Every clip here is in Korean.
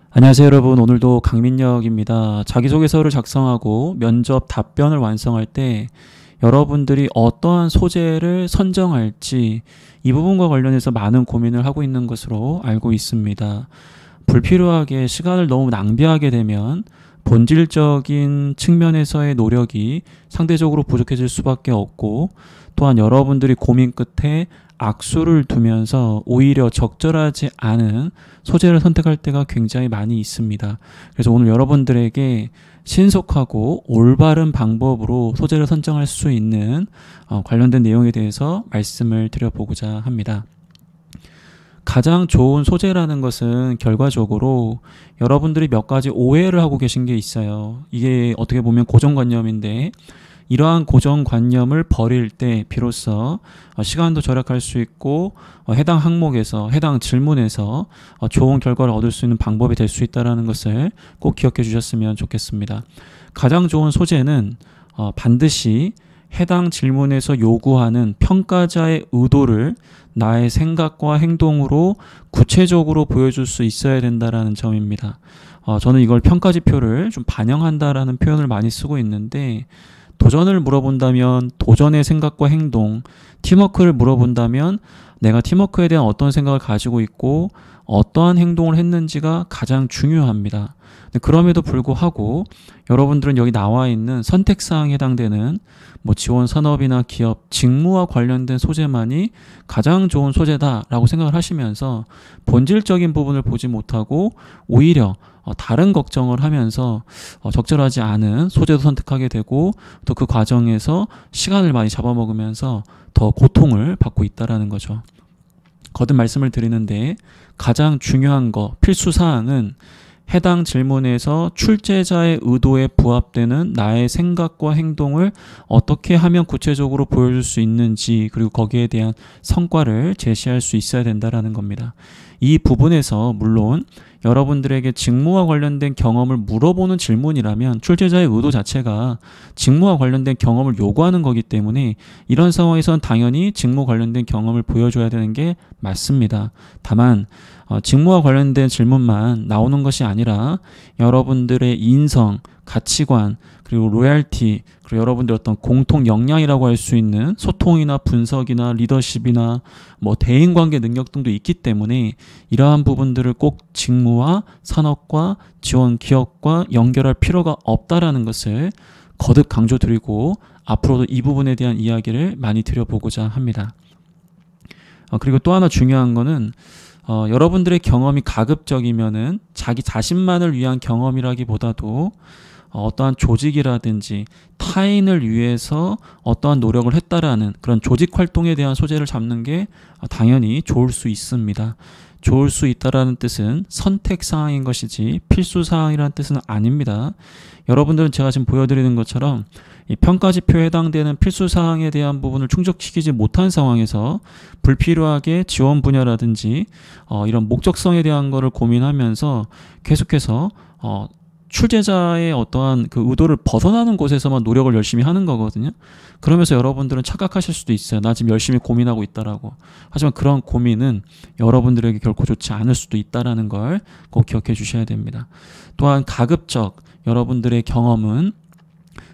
안녕하세요 여러분. 오늘도 강민혁입니다. 자기소개서를 작성하고 면접 답변을 완성할 때 여러분들이 어떠한 소재를 선정할지 이 부분과 관련해서 많은 고민을 하고 있는 것으로 알고 있습니다. 불필요하게 시간을 너무 낭비하게 되면 본질적인 측면에서의 노력이 상대적으로 부족해질 수밖에 없고, 또한 여러분들이 고민 끝에 악수를 두면서 오히려 적절하지 않은 소재를 선택할 때가 굉장히 많이 있습니다. 그래서 오늘 여러분들에게 신속하고 올바른 방법으로 소재를 선정할 수 있는 관련된 내용에 대해서 말씀을 드려보고자 합니다. 가장 좋은 소재라는 것은 결과적으로 여러분들이 몇 가지 오해를 하고 계신 게 있어요. 이게 어떻게 보면 고정관념인데, 이러한 고정관념을 버릴 때 비로소 시간도 절약할 수 있고 해당 항목에서 해당 질문에서 좋은 결과를 얻을 수 있는 방법이 될 수 있다는 것을 꼭 기억해 주셨으면 좋겠습니다. 가장 좋은 소재는 반드시 해당 질문에서 요구하는 평가자의 의도를 나의 생각과 행동으로 구체적으로 보여줄 수 있어야 된다는 점입니다. 저는 이걸 평가지표를 좀 반영한다라는 표현을 많이 쓰고 있는데, 도전을 물어본다면 도전의 생각과 행동, 팀워크를 물어본다면 내가 팀워크에 대한 어떤 생각을 가지고 있고 어떠한 행동을 했는지가 가장 중요합니다. 그럼에도 불구하고 여러분들은 여기 나와 있는 선택사항에 해당되는 지원 산업이나 기업, 직무와 관련된 소재만이 가장 좋은 소재다라고 생각을 하시면서 본질적인 부분을 보지 못하고 오히려 다른 걱정을 하면서 적절하지 않은 소재도 선택하게 되고, 또 그 과정에서 시간을 많이 잡아먹으면서 더 고통을 받고 있다는 거죠. 거듭 말씀을 드리는데, 가장 중요한 거, 필수사항은 해당 질문에서 출제자의 의도에 부합되는 나의 생각과 행동을 어떻게 하면 구체적으로 보여줄 수 있는지, 그리고 거기에 대한 성과를 제시할 수 있어야 된다는 겁니다. 이 부분에서 물론 여러분들에게 직무와 관련된 경험을 물어보는 질문이라면 출제자의 의도 자체가 직무와 관련된 경험을 요구하는 거기 때문에 이런 상황에서는 당연히 직무 관련된 경험을 보여줘야 되는 게 맞습니다. 다만 직무와 관련된 질문만 나오는 것이 아니라 여러분들의 인성, 가치관, 그리고 로얄티, 그리고 여러분들 어떤 공통 역량이라고 할 수 있는 소통이나 분석이나 리더십이나 대인관계 능력 등도 있기 때문에 이러한 부분들을 꼭 직무와 산업과 지원 기업과 연결할 필요가 없다라는 것을 거듭 강조드리고, 앞으로도 이 부분에 대한 이야기를 많이 드려보고자 합니다. 그리고 또 하나 중요한 거는 여러분들의 경험이 가급적이면은 자기 자신만을 위한 경험이라기보다도 어떠한 조직이라든지 타인을 위해서 어떠한 노력을 했다라는 그런 조직 활동에 대한 소재를 잡는 게 당연히 좋을 수 있습니다. 좋을 수 있다라는 뜻은 선택사항인 것이지 필수사항이라는 뜻은 아닙니다. 여러분들은 제가 지금 보여드리는 것처럼 이 평가지표에 해당되는 필수사항에 대한 부분을 충족시키지 못한 상황에서 불필요하게 지원 분야라든지 이런 목적성에 대한 거를 고민하면서 계속해서 출제자의 어떠한 그 의도를 벗어나는 곳에서만 노력을 열심히 하는 거거든요. 그러면서 여러분들은 착각하실 수도 있어요. 나 지금 열심히 고민하고 있다라고. 하지만 그런 고민은 여러분들에게 결코 좋지 않을 수도 있다라는 걸 꼭 기억해 주셔야 됩니다. 또한 가급적 여러분들의 경험은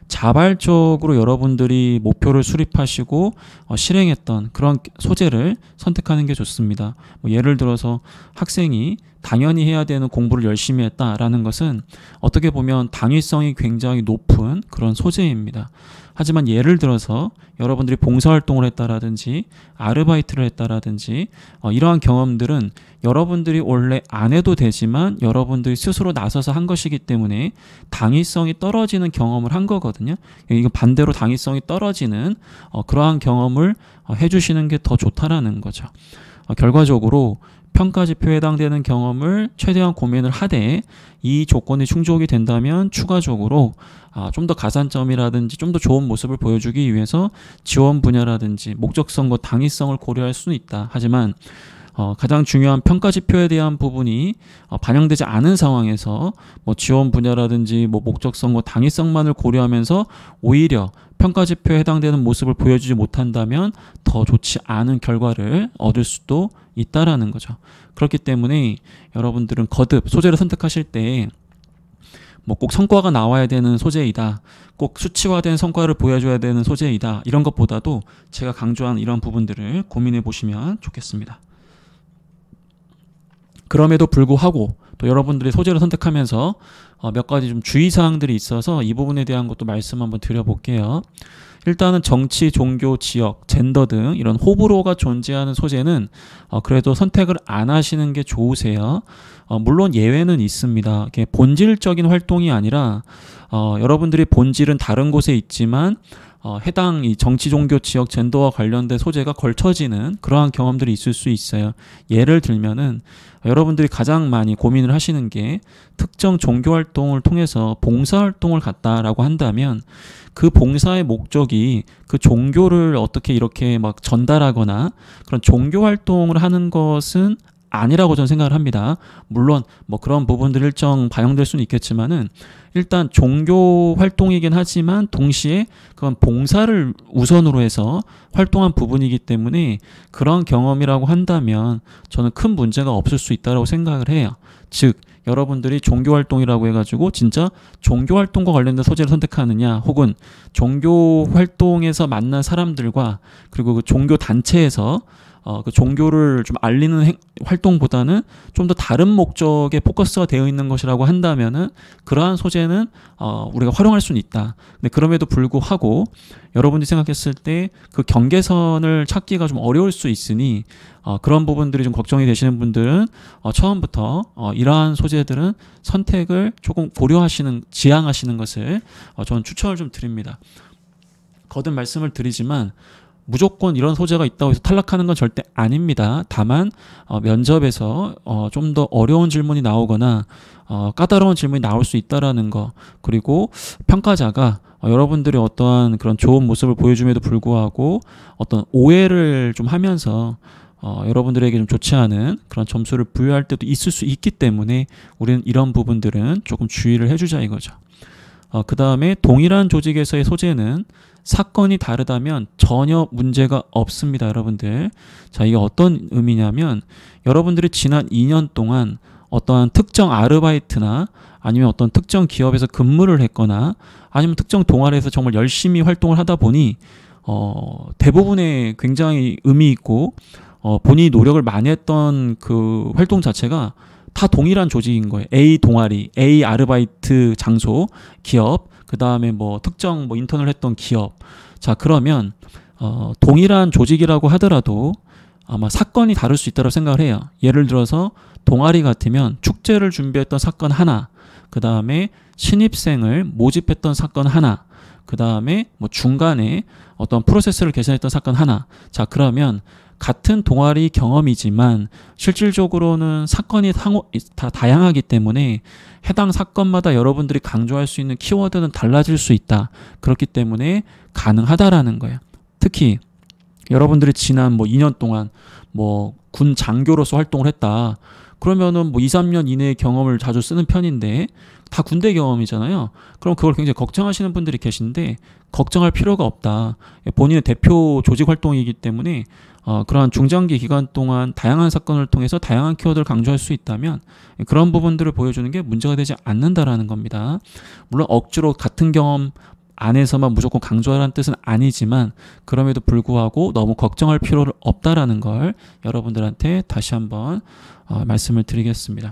자발적으로 여러분들이 목표를 수립하시고 실행했던 그런 소재를 선택하는 게 좋습니다. 예를 들어서 학생이 당연히 해야 되는 공부를 열심히 했다라는 것은 어떻게 보면 당위성이 굉장히 높은 그런 소재입니다. 하지만 예를 들어서 여러분들이 봉사활동을 했다라든지 아르바이트를 했다라든지 이러한 경험들은 여러분들이 원래 안 해도 되지만 여러분들이 스스로 나서서 한 것이기 때문에 당위성이 떨어지는 경험을 한 거거든요. 이거 반대로 당위성이 떨어지는 그러한 경험을 해주시는 게 더 좋다라는 거죠. 결과적으로 평가지표에 해당되는 경험을 최대한 고민을 하되 이 조건이 충족이 된다면 추가적으로 좀 더 가산점이라든지 좀 더 좋은 모습을 보여주기 위해서 지원 분야라든지 목적성과 당위성을 고려할 수는 있다. 하지만 가장 중요한 평가 지표에 대한 부분이 반영되지 않은 상황에서 뭐 지원 분야라든지 뭐 목적성과 당위성만을 고려하면서 오히려 평가 지표에 해당되는 모습을 보여주지 못한다면 더 좋지 않은 결과를 얻을 수도 있다라는 거죠. 그렇기 때문에 여러분들은 거듭 소재를 선택하실 때 뭐 꼭 성과가 나와야 되는 소재이다, 꼭 수치화된 성과를 보여줘야 되는 소재이다, 이런 것보다도 제가 강조한 이런 부분들을 고민해 보시면 좋겠습니다. 그럼에도 불구하고 또 여러분들이 소재를 선택하면서 몇 가지 좀 주의사항들이 있어서 이 부분에 대한 것도 말씀 한번 드려볼게요. 일단은 정치, 종교, 지역, 젠더 등 이런 호불호가 존재하는 소재는 그래도 선택을 안 하시는 게 좋으세요. 물론 예외는 있습니다. 이게 본질적인 활동이 아니라 여러분들이 본질은 다른 곳에 있지만 해당 이 정치, 종교, 지역, 젠더와 관련된 소재가 걸쳐지는 그러한 경험들이 있을 수 있어요. 예를 들면은 여러분들이 가장 많이 고민을 하시는 게 특정 종교 활동을 통해서 봉사 활동을 갔다라고 한다면 그 봉사의 목적이 그 종교를 어떻게 이렇게 막 전달하거나 그런 종교 활동을 하는 것은 아니라고 저는 생각을 합니다. 물론 뭐 그런 부분들 일정 반영될 수는 있겠지만은 일단 종교 활동이긴 하지만 동시에 그건 봉사를 우선으로 해서 활동한 부분이기 때문에 그런 경험이라고 한다면 저는 큰 문제가 없을 수 있다고 생각을 해요. 즉 여러분들이 종교 활동이라고 해가지고 진짜 종교 활동과 관련된 소재를 선택하느냐, 혹은 종교 활동에서 만난 사람들과 그리고 그 종교 단체에서 그 종교를 좀 알리는 활동보다는 좀 더 다른 목적에 포커스가 되어 있는 것이라고 한다면은 그러한 소재는 우리가 활용할 수는 있다. 근데 그럼에도 불구하고 여러분들이 생각했을 때 그 경계선을 찾기가 좀 어려울 수 있으니 그런 부분들이 좀 걱정이 되시는 분들은 처음부터 이러한 소재들은 선택을 조금 지양하시는 것을 저는 추천을 좀 드립니다. 거듭 말씀을 드리지만 무조건 이런 소재가 있다고 해서 탈락하는 건 절대 아닙니다. 다만 면접에서 좀 더 어려운 질문이 나오거나 까다로운 질문이 나올 수 있다라는 거, 그리고 평가자가 여러분들이 어떠한 그런 좋은 모습을 보여줌에도 불구하고 어떤 오해를 좀 하면서 여러분들에게 좀 좋지 않은 그런 점수를 부여할 때도 있을 수 있기 때문에 우리는 이런 부분들은 조금 주의를 해주자 이거죠. 그 다음에 동일한 조직에서의 소재는 사건이 다르다면 전혀 문제가 없습니다, 여러분들. 자, 이게 어떤 의미냐면 여러분들이 지난 2년 동안 어떠한 특정 아르바이트나 아니면 어떤 특정 기업에서 근무를 했거나 아니면 특정 동아리에서 정말 열심히 활동을 하다 보니 대부분의 굉장히 의미 있고 본인이 노력을 많이 했던 그 활동 자체가 다 동일한 조직인 거예요. A 동아리, A 아르바이트 장소, 기업, 그 다음에 뭐 특정 뭐 인턴을 했던 기업. 자, 그러면 동일한 조직이라고 하더라도 아마 사건이 다를 수 있다고 생각을 해요. 예를 들어서 동아리 같으면 축제를 준비했던 사건 하나, 그 다음에 신입생을 모집했던 사건 하나, 그 다음에 뭐 중간에 어떤 프로세스를 개선했던 사건 하나. 자, 그러면 같은 동아리 경험이지만 실질적으로는 사건이 다 다양하기 때문에 해당 사건마다 여러분들이 강조할 수 있는 키워드는 달라질 수 있다. 그렇기 때문에 가능하다라는 거예요. 특히 여러분들이 지난 뭐 2년 동안 뭐 군 장교로서 활동을 했다. 그러면은 뭐 2, 3년 이내의 경험을 자주 쓰는 편인데 다 군대 경험이잖아요. 그럼 그걸 굉장히 걱정하시는 분들이 계신데 걱정할 필요가 없다. 본인의 대표 조직 활동이기 때문에 그러한 중장기 기간 동안 다양한 사건을 통해서 다양한 키워드를 강조할 수 있다면 그런 부분들을 보여주는 게 문제가 되지 않는다라는 겁니다. 물론 억지로 같은 경험 안에서만 무조건 강조하라는 뜻은 아니지만 그럼에도 불구하고 너무 걱정할 필요는 없다라는 걸 여러분들한테 다시 한번 말씀을 드리겠습니다.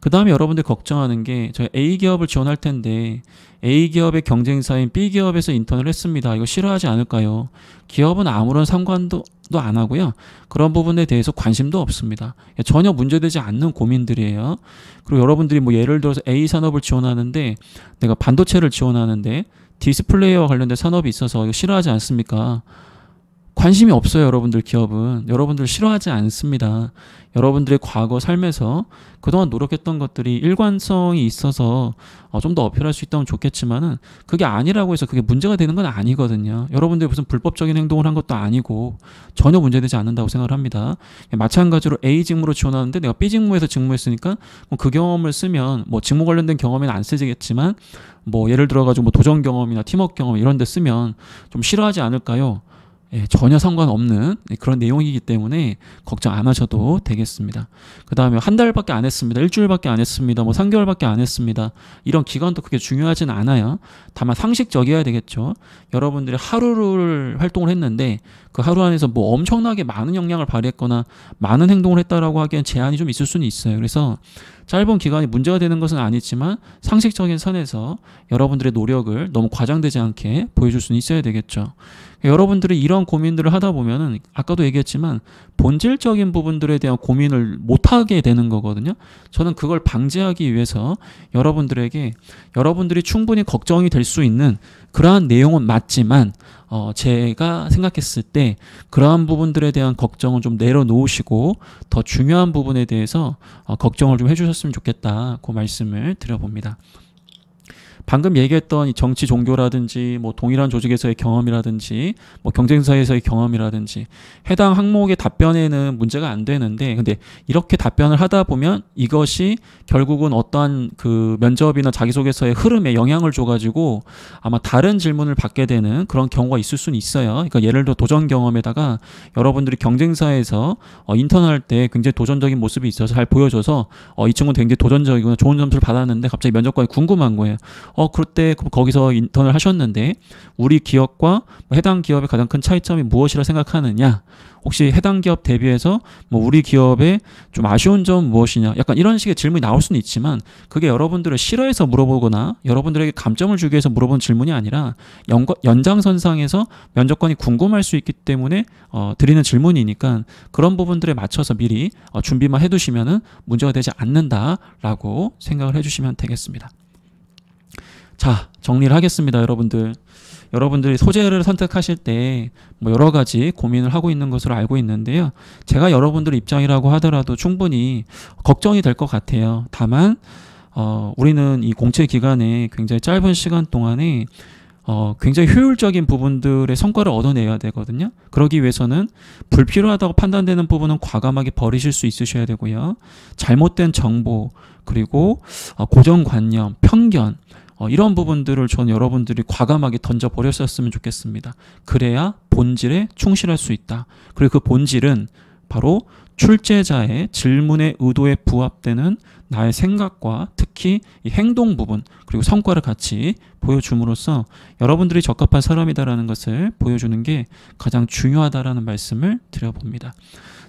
그 다음에 여러분들 걱정하는 게 저희 A기업을 지원할 텐데 A기업의 경쟁사인 B기업에서 인턴을 했습니다. 이거 싫어하지 않을까요? 기업은 아무런 상관도 안 하고요. 그런 부분에 대해서 관심도 없습니다. 전혀 문제되지 않는 고민들이에요. 그리고 여러분들이 뭐 예를 들어서 A산업을 지원하는데 내가 반도체를 지원하는데 디스플레이와 관련된 산업이 있어서 이거 싫어하지 않습니까? 관심이 없어요. 여러분들 기업은. 여러분들 싫어하지 않습니다. 여러분들의 과거 삶에서 그동안 노력했던 것들이 일관성이 있어서 좀 더 어필할 수 있다면 좋겠지만은 그게 아니라고 해서 그게 문제가 되는 건 아니거든요. 여러분들이 무슨 불법적인 행동을 한 것도 아니고 전혀 문제되지 않는다고 생각을 합니다. 마찬가지로 A 직무로 지원하는데 내가 B 직무에서 직무했으니까 그 경험을 쓰면 직무 관련된 경험에는 안 쓰지겠지만 예를 들어가지고 도전 경험이나 팀워크 경험 이런 데 쓰면 좀 싫어하지 않을까요? 예, 전혀 상관없는 그런 내용이기 때문에 걱정 안 하셔도 되겠습니다. 그 다음에 한 달밖에 안 했습니다. 일주일밖에 안 했습니다. 3개월밖에 안 했습니다. 이런 기간도 그렇게 중요하진 않아요. 다만 상식적이어야 되겠죠. 여러분들이 하루를 활동을 했는데 그 하루 안에서 엄청나게 많은 역량을 발휘했거나 많은 행동을 했다라고 하기엔 제한이 좀 있을 수는 있어요. 그래서 짧은 기간이 문제가 되는 것은 아니지만 상식적인 선에서 여러분들의 노력을 너무 과장되지 않게 보여줄 수는 있어야 되겠죠. 여러분들이 이런 고민들을 하다 보면은 아까도 얘기했지만 본질적인 부분들에 대한 고민을 못하게 되는 거거든요. 저는 그걸 방지하기 위해서 여러분들에게 여러분들이 충분히 걱정이 될 수 있는 그러한 내용은 맞지만 제가 생각했을 때 그러한 부분들에 대한 걱정은 좀 내려놓으시고 더 중요한 부분에 대해서 걱정을 좀 해주셨으면 좋겠다. 그 말씀을 드려봅니다. 방금 얘기했던 이 정치 종교라든지 동일한 조직에서의 경험이라든지 경쟁사에서의 경험이라든지 해당 항목의 답변에는 문제가 안 되는데 근데 이렇게 답변을 하다 보면 이것이 결국은 어떠한 그 면접이나 자기소개서의 흐름에 영향을 줘가지고 아마 다른 질문을 받게 되는 그런 경우가 있을 수는 있어요. 그러니까 예를 들어 도전 경험에다가 여러분들이 경쟁사에서 인턴할 때 굉장히 도전적인 모습이 있어서 잘 보여줘서 이 친구는 굉장히 도전적이구나 좋은 점수를 받았는데 갑자기 면접관이 궁금한 거예요. 그때 거기서 인턴을 하셨는데 우리 기업과 해당 기업의 가장 큰 차이점이 무엇이라 생각하느냐? 혹시 해당 기업 대비해서 우리 기업의 좀 아쉬운 점은 무엇이냐? 약간 이런 식의 질문이 나올 수는 있지만 그게 여러분들을 싫어해서 물어보거나 여러분들에게 감점을 주기 위해서 물어본 질문이 아니라 연장선상에서 면접관이 궁금할 수 있기 때문에 드리는 질문이니까 그런 부분들에 맞춰서 미리 준비만 해두시면은 문제가 되지 않는다라고 생각을 해주시면 되겠습니다. 자, 정리를 하겠습니다. 여러분들이 소재를 선택하실 때 여러 가지 고민을 하고 있는 것으로 알고 있는데요. 제가 여러분들 입장이라고 하더라도 충분히 걱정이 될 것 같아요. 다만 우리는 이 공채 기간에 굉장히 짧은 시간 동안에 굉장히 효율적인 부분들의 성과를 얻어내야 되거든요. 그러기 위해서는 불필요하다고 판단되는 부분은 과감하게 버리실 수 있으셔야 되고요. 잘못된 정보 그리고 고정관념, 편견 이런 부분들을 저는 여러분들이 과감하게 던져버렸었으면 좋겠습니다. 그래야 본질에 충실할 수 있다. 그리고 그 본질은 바로 출제자의 질문의 의도에 부합되는 나의 생각과 특히 이 행동 부분 그리고 성과를 같이 보여줌으로써 여러분들이 적합한 사람이다라는 것을 보여주는 게 가장 중요하다라는 말씀을 드려봅니다.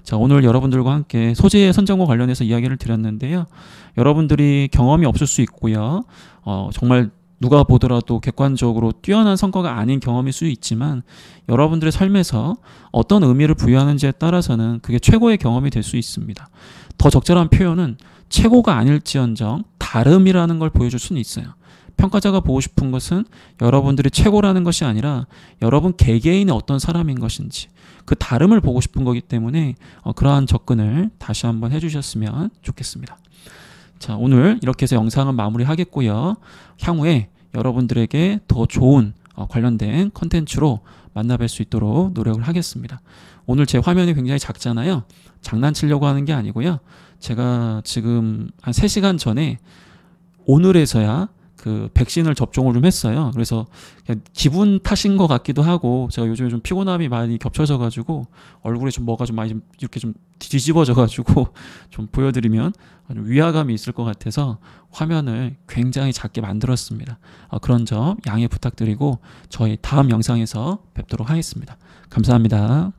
자, 오늘 여러분들과 함께 소재 선정과 관련해서 이야기를 드렸는데요. 여러분들이 경험이 없을 수 있고요. 정말 누가 보더라도 객관적으로 뛰어난 성과가 아닌 경험일 수 있지만 여러분들의 삶에서 어떤 의미를 부여하는지에 따라서는 그게 최고의 경험이 될 수 있습니다. 더 적절한 표현은 최고가 아닐지언정 다름이라는 걸 보여줄 수는 있어요. 평가자가 보고 싶은 것은 여러분들이 최고라는 것이 아니라 여러분 개개인의 어떤 사람인 것인지 그 다름을 보고 싶은 거기 때문에 그러한 접근을 다시 한번 해주셨으면 좋겠습니다. 자, 오늘 이렇게 해서 영상은 마무리하겠고요. 향후에 여러분들에게 더 좋은 관련된 컨텐츠로 만나뵐 수 있도록 노력을 하겠습니다. 오늘 제 화면이 굉장히 작잖아요. 장난치려고 하는 게 아니고요. 제가 지금 한 3시간 전에 오늘에서야 그 백신을 접종을 좀 했어요. 그래서 그냥 기분 탓인 것 같기도 하고 제가 요즘에 좀 피곤함이 많이 겹쳐져 가지고 얼굴에 좀 뭐가 좀 많이 좀 이렇게 좀 뒤집어져 가지고 좀 보여드리면 좀 위화감이 있을 것 같아서 화면을 굉장히 작게 만들었습니다. 그런 점 양해 부탁드리고 저희 다음 영상에서 뵙도록 하겠습니다. 감사합니다.